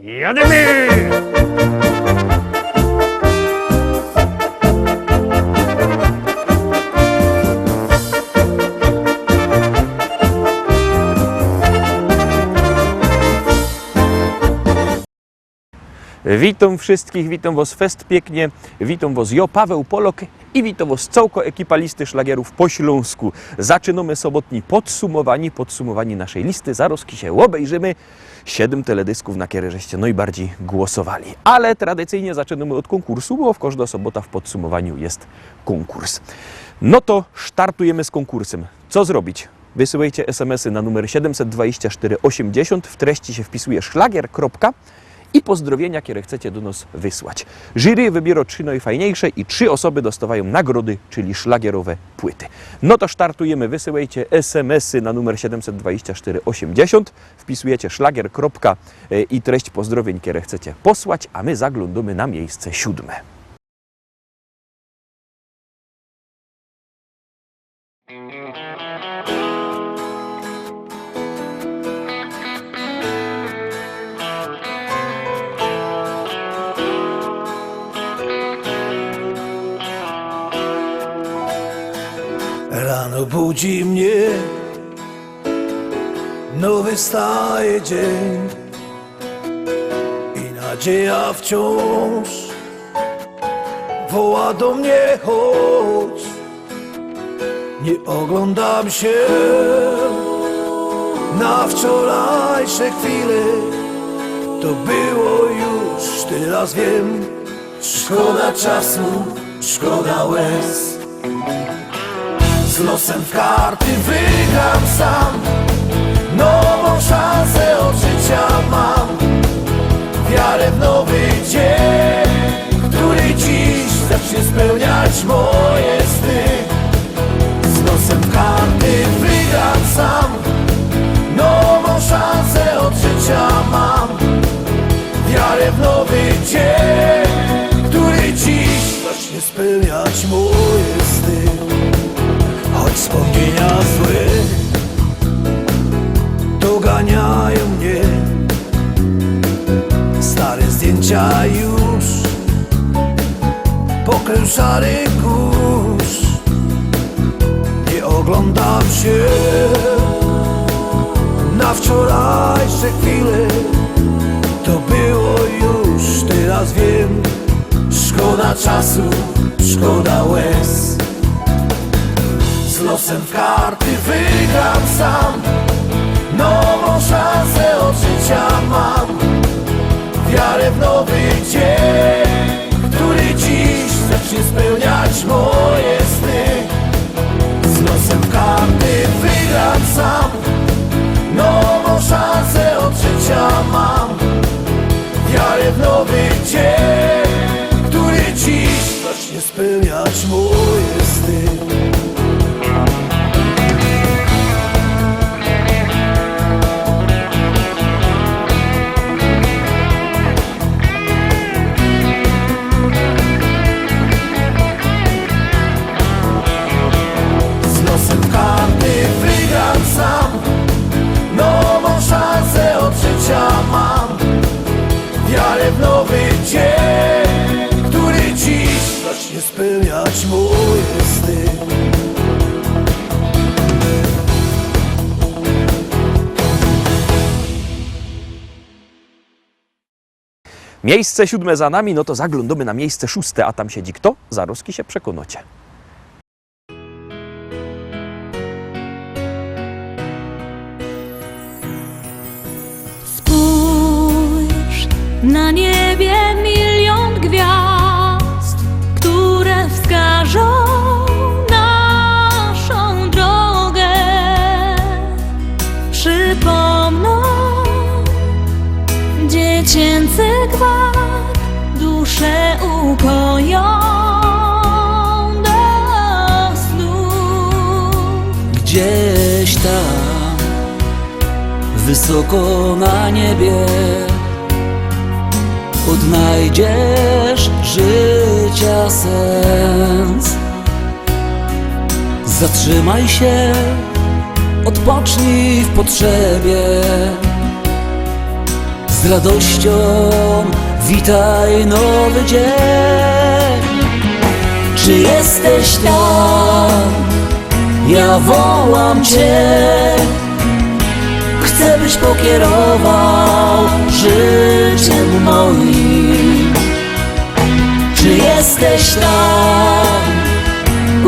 Jademy! Witam wszystkich, witam was fest pięknie, witam was ja, Paweł Polok i witam was całko ekipa listy szlagierów po śląsku. Zaczynamy sobotni podsumowanie naszej listy, zaraz się obejrzymy 7 teledysków, na które żeście najbardziej głosowali. Ale tradycyjnie zaczynamy od konkursu, bo w każdą sobotę w podsumowaniu jest konkurs. No to startujemy z konkursem. Co zrobić? Wysyłajcie SMS-y na numer 72480, w treści się wpisuje szlagier. I pozdrowienia, które chcecie do nas wysłać. Jury wybiera 3 najfajniejsze i 3 osoby dostawają nagrody, czyli szlagierowe płyty. No to startujemy. Wysyłajcie SMS-y na numer 72480, wpisujecie szlagier. I treść pozdrowień, które chcecie posłać, a my zaglądamy na miejsce 7. Rano budzi mnie nowy staje dzień i nadzieja wciąż woła do mnie: chodź. Nie oglądam się na wczorajsze chwile, to było już, teraz wiem. Szkoda czasu, szkoda łez. Z losem w karty wygram sam, nową szansę od życia mam. Wiarę w nowy dzień, który dziś zacznie spełniać moje sny. Z losem w karty wygram sam, nową szansę od życia mam. Wiarę w nowy dzień, który dziś zacznie spełniać moje sny. Choć wspomnienia złe doganiają mnie, stare zdjęcia już pokrył szary kurz. Nie oglądam się na wczorajsze chwile, to było już, teraz wiem. Szkoda czasu, szkoda łez. Z losem w karty wygram sam, nową szansę od życia mam. Wiarę w nowy dzień, który dziś zacznie spełniać moje sny. Z losem w karty wygram sam, nową szansę od życia mam. Wiarę w nowy dzień, który dziś zacznie spełniać moje sny. Wiarę w nowy dzień, który dziś zacznie spełniać moje sny. Miejsce 7 za nami, no to zaglądamy na miejsce 6, a tam siedzi kto? Zaraz się przekonacie. Na niebie milion gwiazd, które wskażą naszą drogę, przypomną dziecięcy gwar, duszę ukoją do snu. Gdzieś tam, wysoko na niebie, odnajdziesz życia sens. Zatrzymaj się, odpocznij w potrzebie, z radością witaj nowy dzień. Czy jesteś tam? Ja wołam Cię. Chcę, byś pokierował życiem moim. Czy jesteś tam?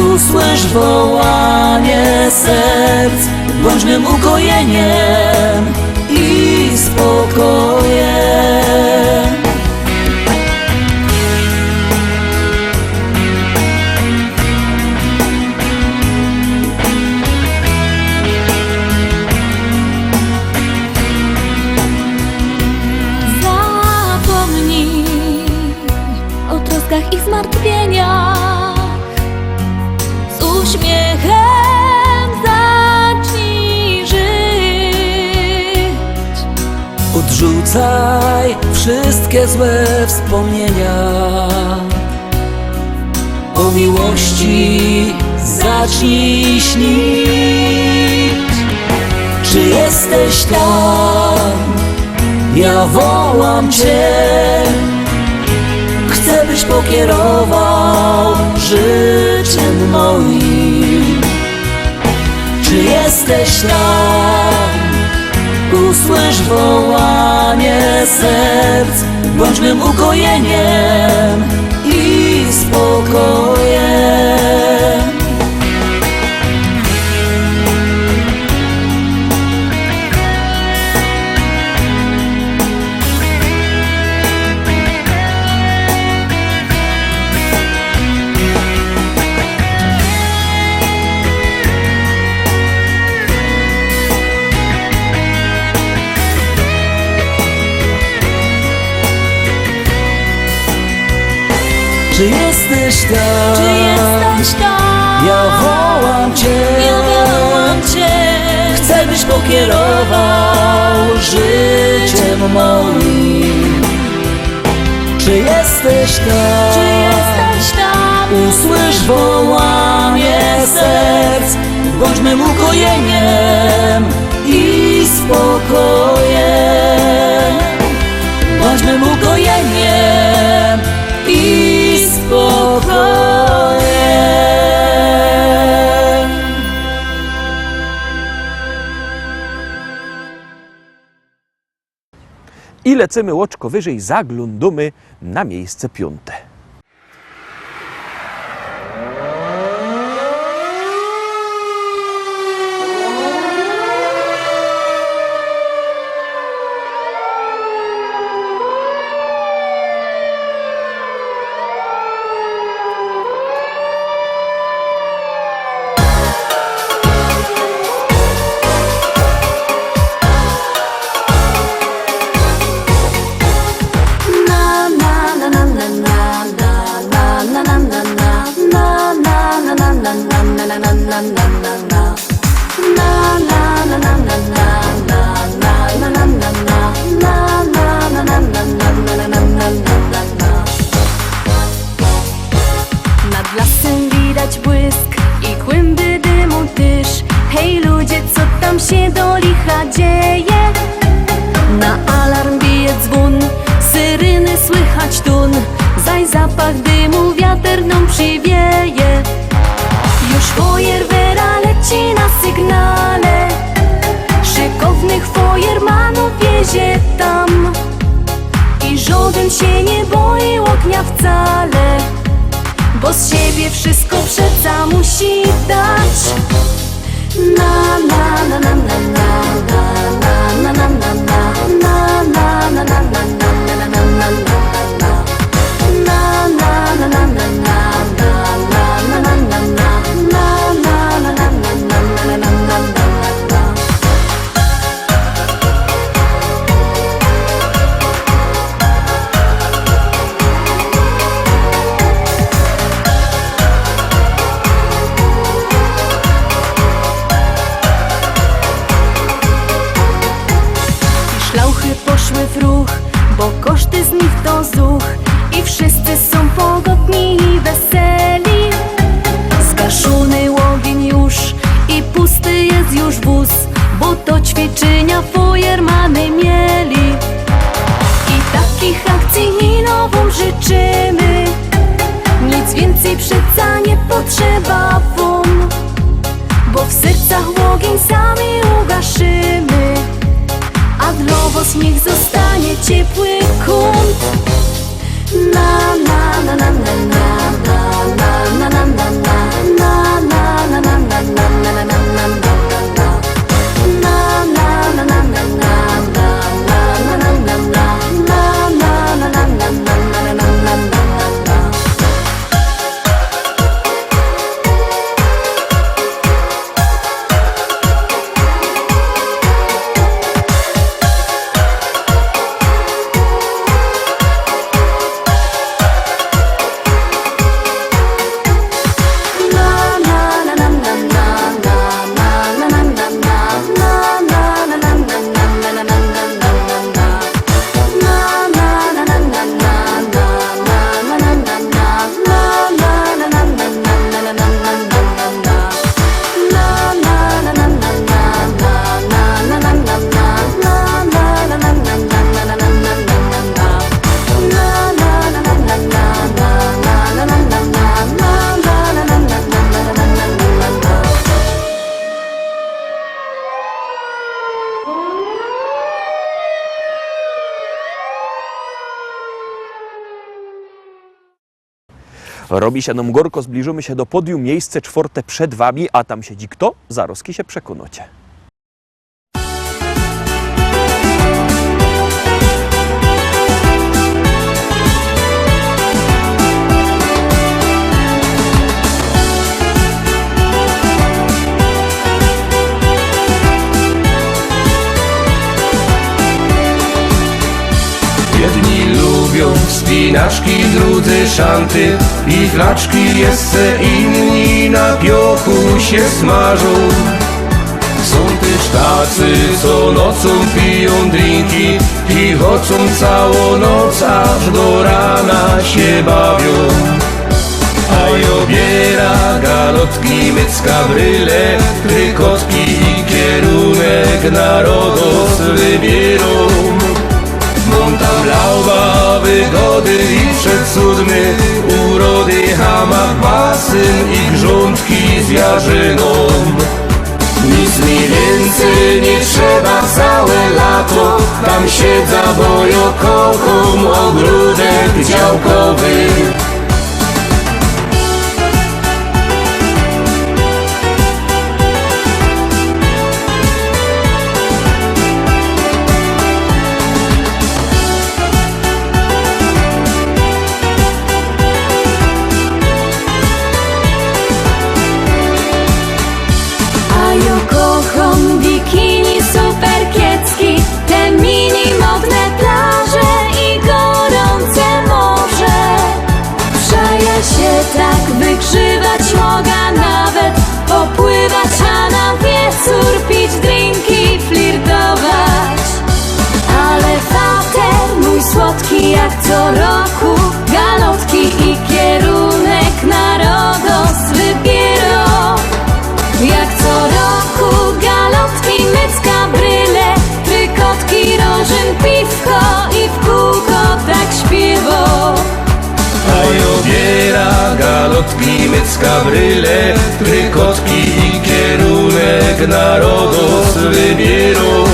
Usłysz wołanie serc, bądź mym ukojeniem i spokojem. Zapomnij o troskach i zmartwieniach. Z uśmiechem zacznij żyć. Odrzucaj wszystkie złe wspomnienia. O miłości zacznij śnić. Czy jesteś tam? Ja wołam Cię. Chcę, byś pokierował życiem moim. Czy jesteś tam? Usłysz wołanie serc, bądź mym ukojeniem i spokojem. Czy jesteś tam? Czy jesteś tam? Ja wołam Cię. Ja wołam Cię. Chcę, byś pokierował życiem moim. Czy jesteś tam? Czy jesteś tam? Usłysz wołanie serc, bądź mym ukojeniem i spokojem. Bądź mym ukojeniem i spokojem. I lecimy łoczko wyżej, zaglądamy na miejsce 5. Nad lasem widać błysk i kłęby dymu tyż. Hej ludzie, co tam się do licha dzieje? Na alarm bije dzwon, syryny słychać tun. Zaś zapach dymu wiaterną przywieje. Już fojerwera leci na sygnale. Szykownych fojermanów wiezie tam. I żaden się nie boi ognia wcale, bo z siebie wszystko przeca musi dać. Na na na na na na na na na na na na na na na na Szlauchy poszły w ruch, bo koszty z nich to zuch. I wszyscy są pogodni i weseli. Zgaszony ogień już i pusty jest już wóz, bo to ćwiczenia fojermany mieli. trzeba won, bo w sercach ogień sami ugaszymy, a dla was niech zostanie ciepły kąt. Na na na na na na na na na na na na na na na na na na na na. Robi się nam gorko, zbliżymy się do podium, miejsce 4 przed wami, a tam siedzi kto? Zaroski się przekonacie. Jedni lubią spinaczki, drudzy szanty i flaczki, jeszcze inni na piochu się smażą. Są też tacy, co nocą piją drinki i chodzą całą noc, aż do rana się bawią. A obiera galotki, mycka, bryle, trykotki i kierunek na Rodos wybierą. Montablauba, wygody i przecudny, urody, hamak, basyn i grządki z jarzyną. Nic mi więcej nie trzeba całe lato, tam siedza, bo ja kocham ogródek działkowy. Wygrzywać mogę nawet, popływać, a na wieczór pić drinki, flirtować. Ale fater mój słodki jak co roku, galotki i kierunek na Rodos wybierą. Jak co roku galotki, mycka, bryle, trykotki, rożyn, piwko i w kółko tak śpiewą. A obiera galotki, mycka, bryle, trykotki i kierunek na Rodos wybierą.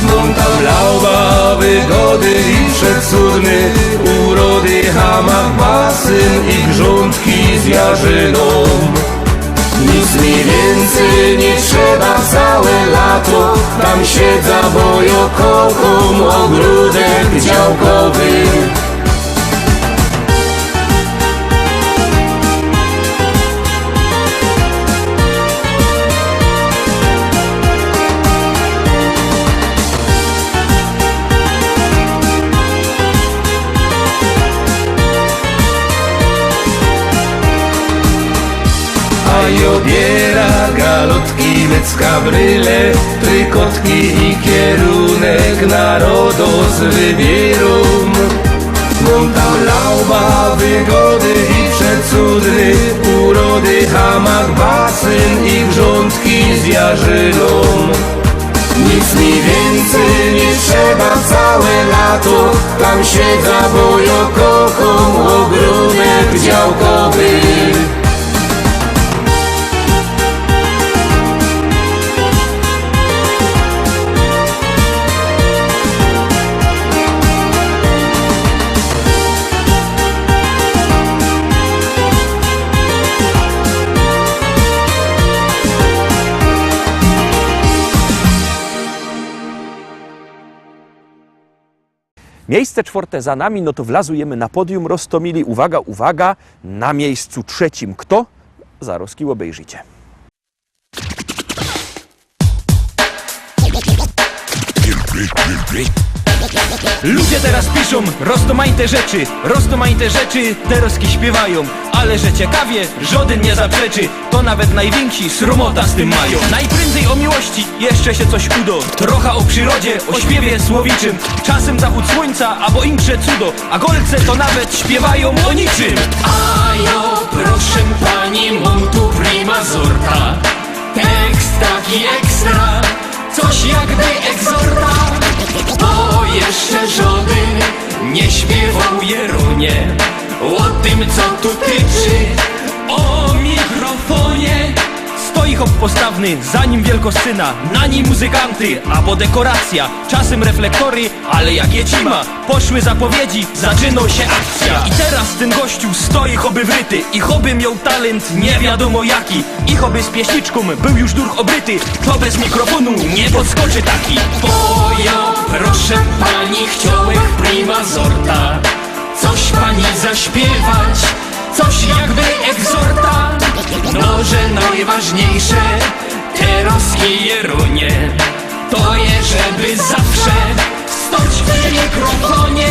Montablauba, wygody i przecudny, urody, hamak, basyn i grządki z jarzyną. Nic mi więcej nie trzeba całe lato, tam siedza, bo ja kocham ogródek działkowy. A obiera galotki, mycka, bryle, trykotki i kierunek na Rodos wybierą. Montablauba, wygody i przecudny, urody, hamak, basyn i grządki z jarzyną. Nic mi więcej nie trzeba całe lato, tam siedza, bo ja kocham ogródek działkowy. Miejsce 4 za nami, no to wlazujemy na podium Roztomili. Uwaga, uwaga, na miejscu 3 kto? Zaroski obejrzycie. Ludzie teraz piszą roztomajte rzeczy, Teroski śpiewają, ale że ciekawie, żaden nie zaprzeczy, to nawet najwięksi sromota z tym mają. Najprędzej o miłości, jeszcze się coś udo, trochę o przyrodzie, o śpiewie słowiczym, czasem zachód słońca, albo insze cudo, a golce to nawet śpiewają o niczym. A jo, proszę pani, mam tu prima sorta. Tekst taki ekstra, coś jakby egzorta. Bo jeszcze żaden nie śpiewał Jeronie o tym, co tu tyczy, O mikrofonie stoi hop postawny, za nim wielkosyna, na nim muzykanty, albo dekoracja, czasem reflektory, ale jak jecima, poszły zapowiedzi, zaczynał się akcja. I teraz ten gościu stoi choby wryty, i choby miał talent nie wiadomo jaki, i choby z pieśniczką był już durch obryty, to bez mikrofonu nie podskoczy taki. bo ja, proszę pani, chciałem prima sorta. Coś pani zaśpiewać, coś jakby egzorta. No, że najważniejsze, Teroski Jeronie, to je, żeby zawsze stać w mikrofonie.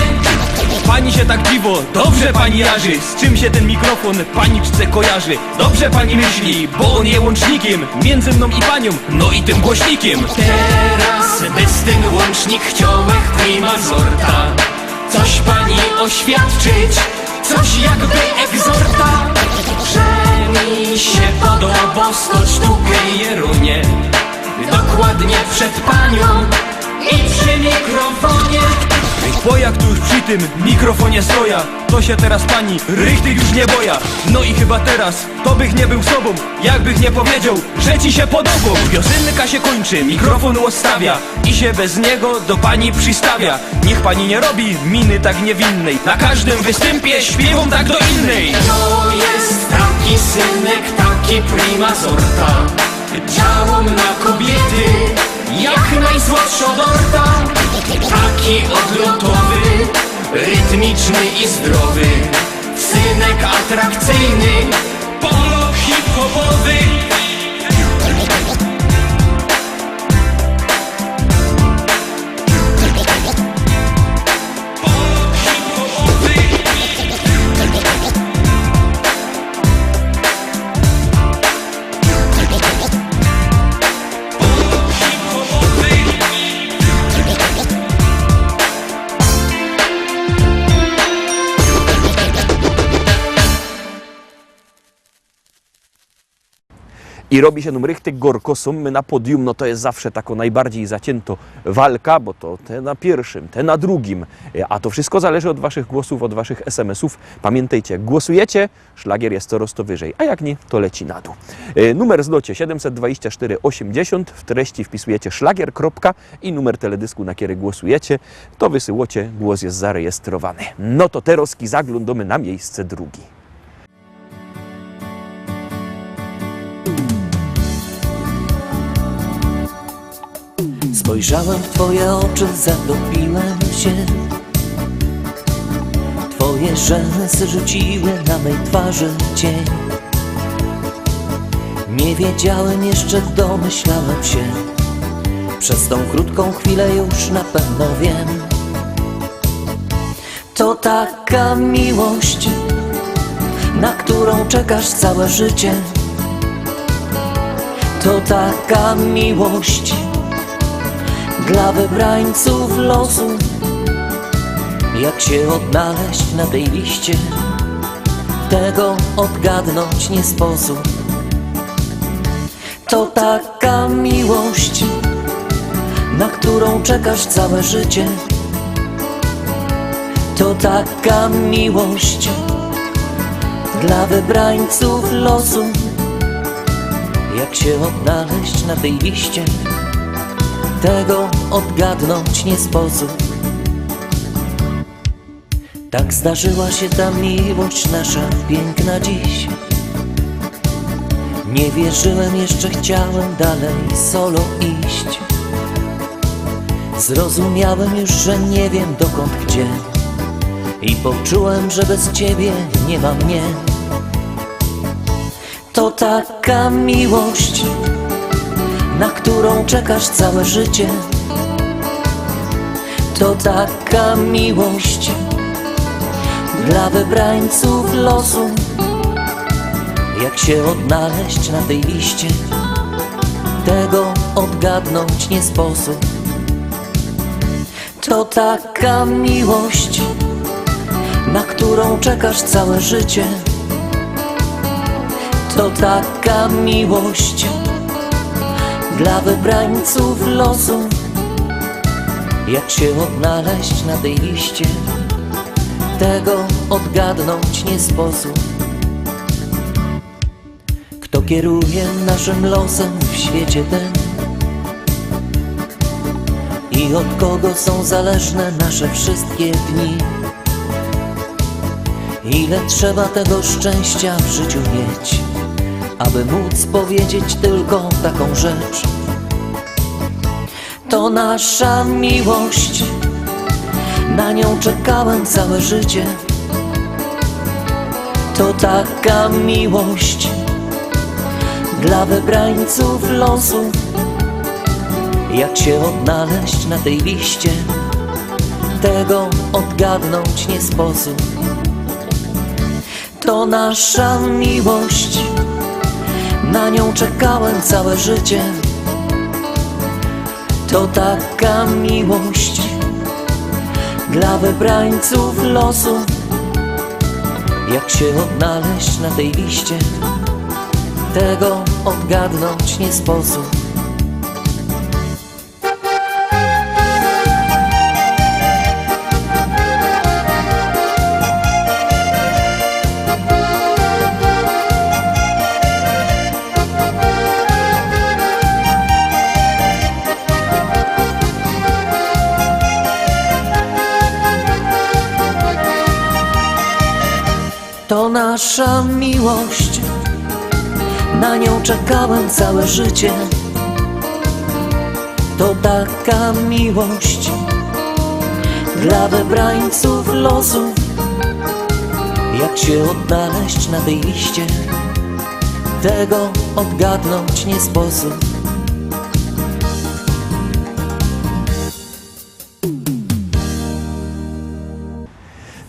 Pani się tak dziwo, dobrze pani jarzy, z czym się ten mikrofon paniczce kojarzy. Dobrze pani myśli, bo on je łącznikiem między mną i panią, no i tym głośnikiem. Teraz bez ten łącznik chciałem prima sorta. Coś pani oświadczyć, coś jakby egzorta. Że mi się podoba stać tu Jeronie, dokładnie przed panią i przy mikrofonie. Bo jak tu już przy tym mikrofonie stoja, to się teraz pani rychtyk już nie boja. No i chyba teraz to bych nie był sobą, jakbych nie powiedział, że ci się podoba. Piosenka się kończy, mikrofon odstawia i się bez niego do pani przystawia. Niech pani nie robi miny tak niewinnej, na każdym występie śpiewam tak do innej. To jest taki synek, taki prima sorta. Działam na kobiety, jak najsłodsza dorta. Taki odlotowy, rytmiczny i zdrowy, synek atrakcyjny, polo hip-hopowy. I robi się nam richtig gorko, są my na podium, no to jest zawsze tako najbardziej zacięto walka, bo to te na pierwszym, te na drugim, a to wszystko zależy od waszych głosów, od waszych SMS-ów. Pamiętajcie, jak głosujecie, szlagier jest coraz to wyżej, a jak nie, to leci na dół. Numer zlocie 724 80, w treści wpisujecie szlagier. I numer teledysku, na który głosujecie, to wysyłocie, głos jest zarejestrowany. No to Teroski zaglądamy na miejsce drugi. Spojrzałem w twoje oczy, zatopiłem się. Twoje rzęsy rzuciły na mej twarzy cień. Nie wiedziałem jeszcze, domyślałem się. Przez tą krótką chwilę już na pewno wiem. To taka miłość, na którą czekasz całe życie. To taka miłość dla wybrańców losu. Jak się odnaleźć na tej liście, tego odgadnąć nie sposób. To taka miłość, na którą czekasz całe życie. To taka miłość dla wybrańców losu. Jak się odnaleźć na tej liście, tego odgadnąć nie sposób. Tak zdarzyła się ta miłość nasza piękna dziś. Nie wierzyłem jeszcze, chciałem dalej solo iść. Zrozumiałem już, że nie wiem dokąd gdzie i poczułem, że bez ciebie nie ma mnie. To taka miłość, na którą czekasz całe życie. To taka miłość dla wybrańców losu. Jak się odnaleźć na tej liście, tego odgadnąć nie sposób. To taka miłość, na którą czekasz całe życie. To taka miłość dla wybrańców losu. Jak się odnaleźć na tej liście, tego odgadnąć nie sposób. Kto kieruje naszym losem w świecie tym i od kogo są zależne nasze wszystkie dni? Ile trzeba tego szczęścia w życiu mieć, aby móc powiedzieć tylko taką rzecz? To nasza miłość, na nią czekałem całe życie. To taka miłość dla wybrańców losu. Jak się odnaleźć na tej liście, tego odgadnąć nie sposób. To nasza miłość, na nią czekałem całe życie. To taka miłość dla wybrańców losu. Jak się odnaleźć na tej liście, tego odgadnąć nie sposób. To nasza miłość, na nią czekałem całe życie. To taka miłość dla wybrańców losu. Jak się odnaleźć na tej liście, tego odgadnąć nie sposób.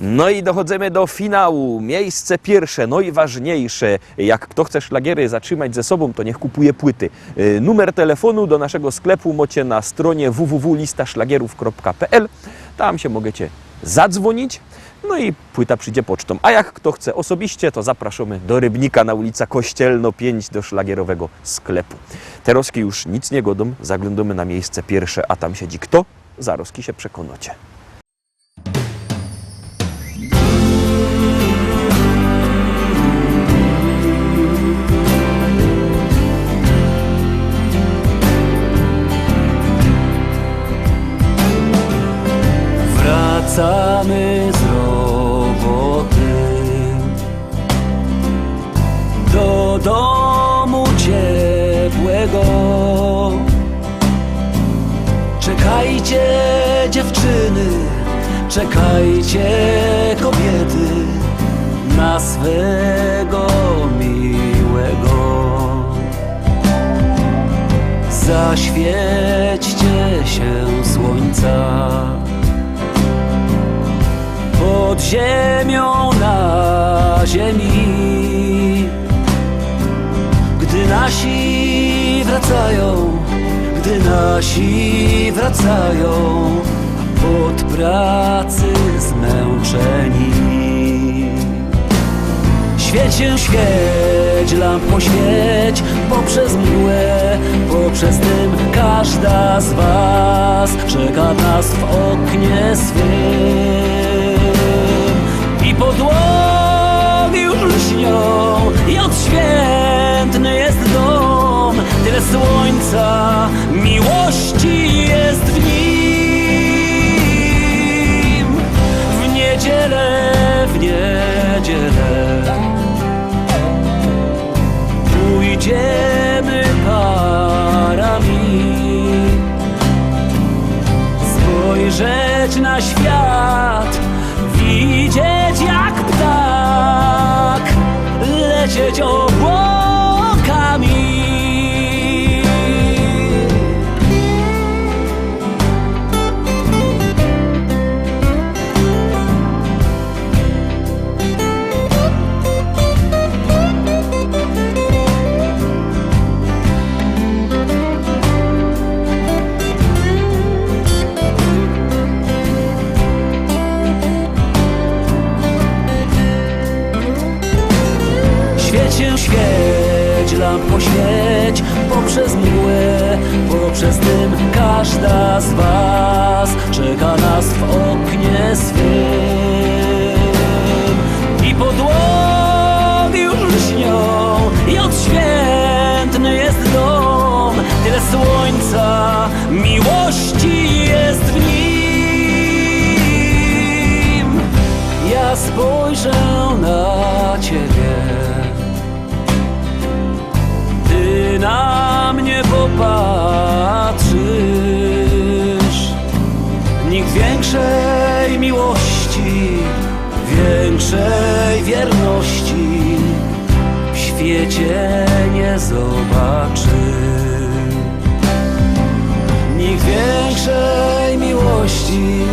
No i dochodzimy do finału. Miejsce pierwsze, najważniejsze. Jak kto chce szlagiery zatrzymać ze sobą, to niech kupuje płyty. Numer telefonu do naszego sklepu macie na stronie www.listaszlagierów.pl. Tam się możecie zadzwonić. No i płyta przyjdzie pocztą. A jak kto chce osobiście, to zapraszamy do Rybnika na ulica Kościelno 5 do szlagierowego sklepu. Teraz już nic nie godą, zaglądamy na miejsce pierwsze, a tam siedzi kto? Zaraz się przekonacie. Wracamy z roboty do domu ciepłego. Czekajcie dziewczyny, czekajcie kobiety na swego miłego. Zaświećcie się słońca pod ziemią na ziemi. Gdy nasi wracają, gdy nasi wracają od pracy zmęczeni. Świeć się, świeć, lampo świeć poprzez mgłę, poprzez dym. Każda z was czeka nas w oknie swym. I podłogi już lśnią i odświętny jest dom. Tyle słońca, miłości jest w nim. W niedzielę, w niedzielę pójdziemy parami na świat, widzieć jak ptak, lecieć obłokami. Świecie, świeć, lampo świeć, poprzez mgłę, poprzez dym. Każda z was czeka nas w oknie swym. I podłogi już lśnią, i odświętny jest dom. Tyle słońca, miłości jest w nim. Ja spojrzę na ciebie, ty na mnie popatrzysz. Nikt większej miłości, większej wierności w świecie nie zobaczy. Nikt większej miłości,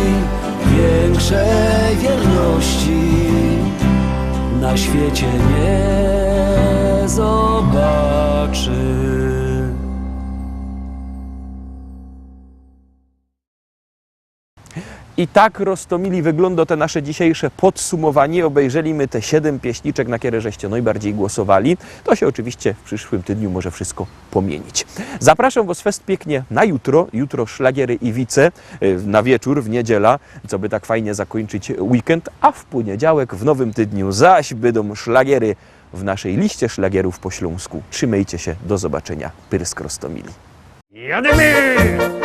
większej wierności na świecie nie zobaczy. I tak, Rostomili, wygląda to nasze dzisiejsze podsumowanie. Obejrzeliśmy te 7 pieśniczek, na które żeście najbardziej głosowali. To się oczywiście w przyszłym tygodniu może wszystko pomienić. Zapraszam was fest pięknie na jutro. Jutro szlagiery i wice na wieczór, w niedziela, co by tak fajnie zakończyć weekend. A w poniedziałek, w nowym tygodniu zaś będą szlagiery w naszej liście szlagierów po śląsku. Trzymajcie się, do zobaczenia. Pyrsk, Rostomili. Jademy!